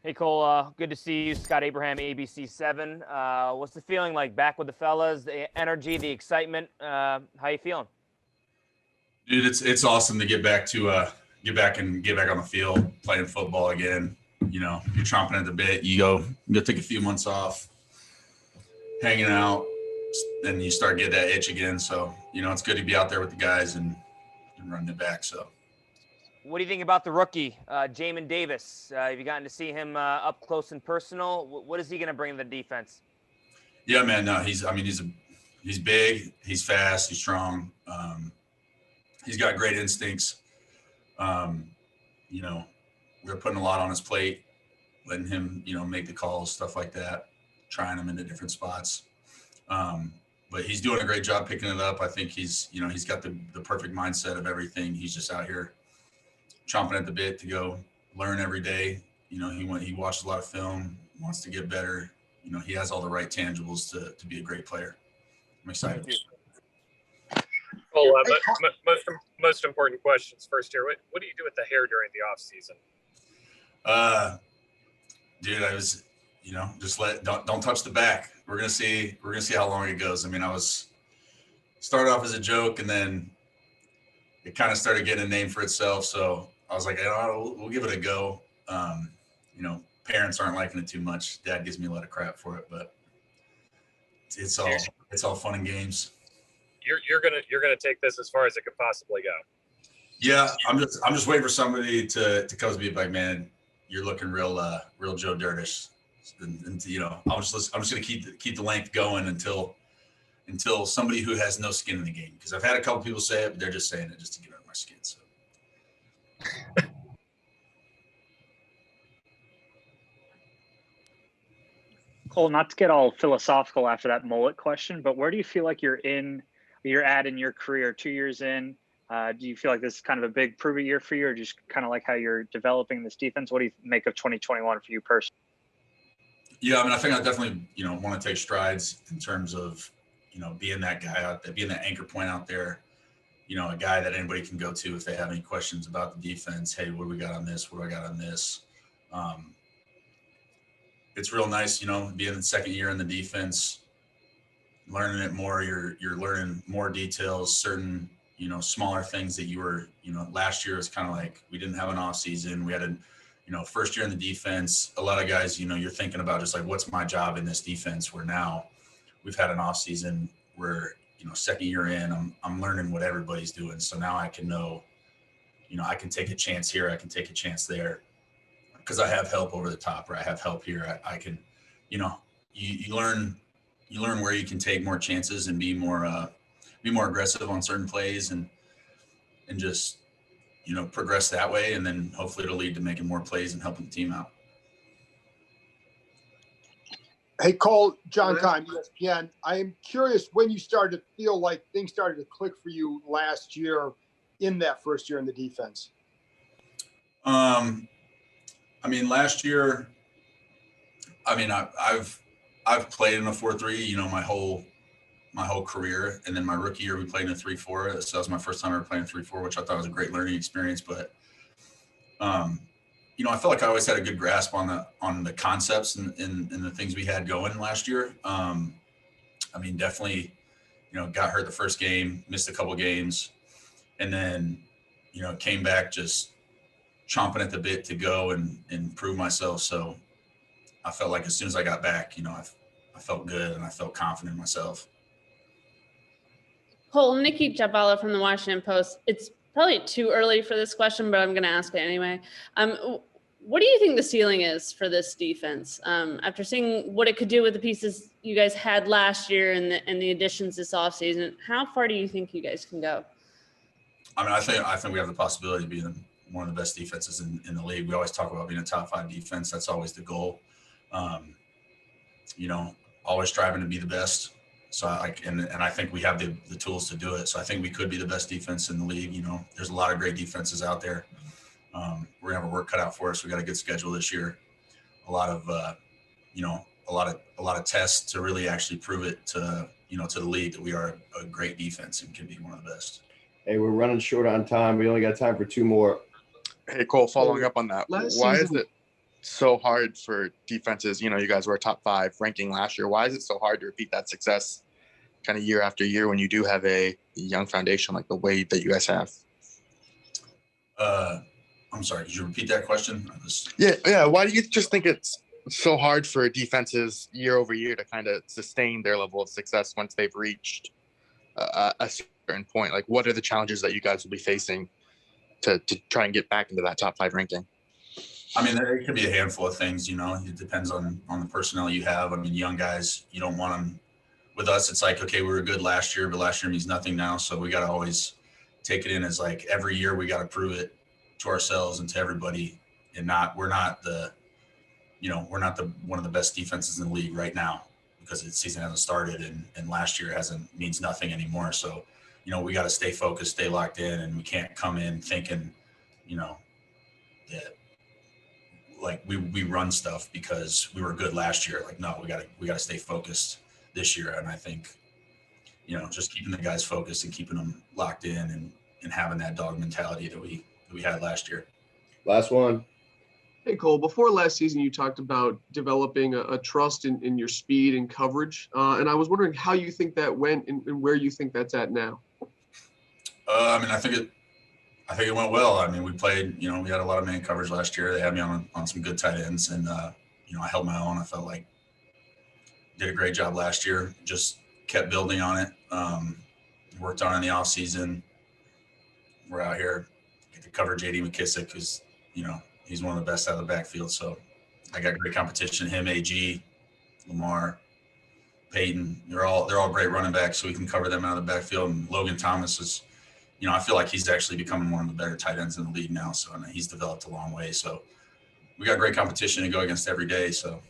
Hey, Cole, good to see you. Scott Abraham, ABC7. What's the feeling like back with the fellas, the energy, the excitement? How you feeling? Dude, it's awesome to get back and get back on the field, playing football again. You know, you're chomping at the bit. You go take a few months off, hanging out, then you start getting that itch again. So, you know, it's good to be out there with the guys and running it back. So What do you think about the rookie, Jalen Davis? Have you gotten to see him up close and personal? What is he going to bring to the defense? yeah, man, no, he's big, he's fast, he's strong. He's got great instincts. You know, we're putting a lot on his plate, letting him, you know, make the calls, stuff like that, trying him into different spots. But he's doing a great job picking it up. I think he's got the perfect mindset of everything. He's just out here chomping at the bit to go learn every day. You know, he watches a lot of film, wants to get better. You know, he has all the right tangibles to be a great player. I'm excited. Well, most important questions first here. What do you do with the hair during the off season? Dude, I was, you know, just don't touch the back. We're gonna see how long it goes. I mean, started off as a joke, and then it kind of started getting a name for itself. So I was like, we'll give it a go. You know, parents aren't liking it too much. Dad gives me a lot of crap for it, but it's all fun and games. You're gonna take this as far as it could possibly go. Yeah, I'm just waiting for somebody to come to me like, man, you're looking real Joe Dirtish, and you know, I'm just gonna keep the length going until somebody who has no skin in the game, because I've had a couple people say it, but they're just saying it just to get under my skin. So. Cole, not to get all philosophical after that mullet question, but where do you feel like you're at in your career, 2 years in? Do you feel like this is kind of a big prove-it year for you, or just kind of like how you're developing this defense? What do you make of 2021 for you personally? Yeah, I mean, I think I definitely, you know, want to take strides in terms of, you know, being that guy out there, being that anchor point out there, you know, a guy that anybody can go to if they have any questions about the defense. Hey, what do we got on this? What do I got on this? It's real nice, you know, being the second year in the defense, learning it more. You're learning more details, certain, you know, smaller things that you were, you know, last year was kind of like, we didn't have an off season. We had you know, first year in the defense, a lot of guys, you know, you're thinking about just like, what's my job in this defense? Where now we've had an off season where, you know, second year in, I'm learning what everybody's doing. So now I can know, you know, I can take a chance here. I can take a chance there because I have help over the top, or I have help here. I can, you know, you learn where you can take more chances and be more aggressive on certain plays and just, you know, progress that way. And then hopefully it'll lead to making more plays and helping the team out. Hey, Cole, John Keim, ESPN. I am curious when you started to feel like things started to click for you last year in that first year in the defense. I mean, last year, I mean, I've played in a 4-3, you know, my whole career. And then my rookie year, we played in a 3-4. So that was my first time ever playing 3-4, which I thought was a great learning experience. But, you know, I felt like I always had a good grasp on the concepts and the things we had going last year. I mean, definitely, you know, got hurt the first game, missed a couple games, and then, you know, came back just chomping at the bit to go and prove myself. So I felt like as soon as I got back, you know, I felt good and I felt confident in myself. Cole, Nikki Jabala from the Washington Post. It's probably too early for this question, but I'm going to ask it anyway. What do you think the ceiling is for this defense? After seeing what it could do with the pieces you guys had last year and the additions this offseason, how far do you think you guys can go? I mean, I think we have the possibility of being one of the best defenses in the league. We always talk about being a top 5 defense. That's always the goal. You know, always striving to be the best. So I think we have the tools to do it. So I think we could be the best defense in the league. You know, there's a lot of great defenses out there. We're gonna have our work cut out for us. We got a good schedule this year. A lot of, you know, a lot of tests to really actually prove it to the league that we are a great defense and can be one of the best. Hey, we're running short on time. We only got time for 2 more. Hey, Cole, following up on that, why is it so hard for defenses? You know, you guys were a top 5 ranking last year. Why is it so hard to repeat that success kind of year after year when you do have a young foundation like the way that you guys have? I'm sorry, could you repeat that question? Yeah. Why do you just think it's so hard for defenses year over year to kind of sustain their level of success once they've reached a certain point? Like, what are the challenges that you guys will be facing to try and get back into that top 5 ranking? I mean, there could be a handful of things, you know, it depends on the personnel you have. I mean, young guys, you don't want them. With us, it's like, okay, we were good last year, but last year means nothing now. So we got to always take it in as like every year we got to prove it to ourselves and to everybody. And we're not one of the best defenses in the league right now because the season hasn't started and last year means nothing anymore. So, you know, we got to stay focused, stay locked in, and we can't come in thinking, you know, that like we run stuff because we were good last year. Like, no, we gotta stay focused this year. And I think, you know, just keeping the guys focused and keeping them locked in and having that dog mentality that we had last year. Last one. Hey, Cole, before last season, you talked about developing a trust in your speed and coverage. And I was wondering how you think that went and where you think that's at now. I mean, I think it went well. I mean, we played, you know, we had a lot of man coverage last year. They had me on some good tight ends and, you know, I held my own. I felt like did a great job last year. Just kept building on it. Worked on it in the off season. We're out here get to cover JD McKissick because, you know, he's one of the best out of the backfield. So I got great competition. Him, AG, Lamar, Peyton, they're all great running backs. So we can cover them out of the backfield. And Logan Thomas is, you know, I feel like he's actually becoming one of the better tight ends in the league now. So I mean, he's developed a long way. So we got great competition to go against every day. So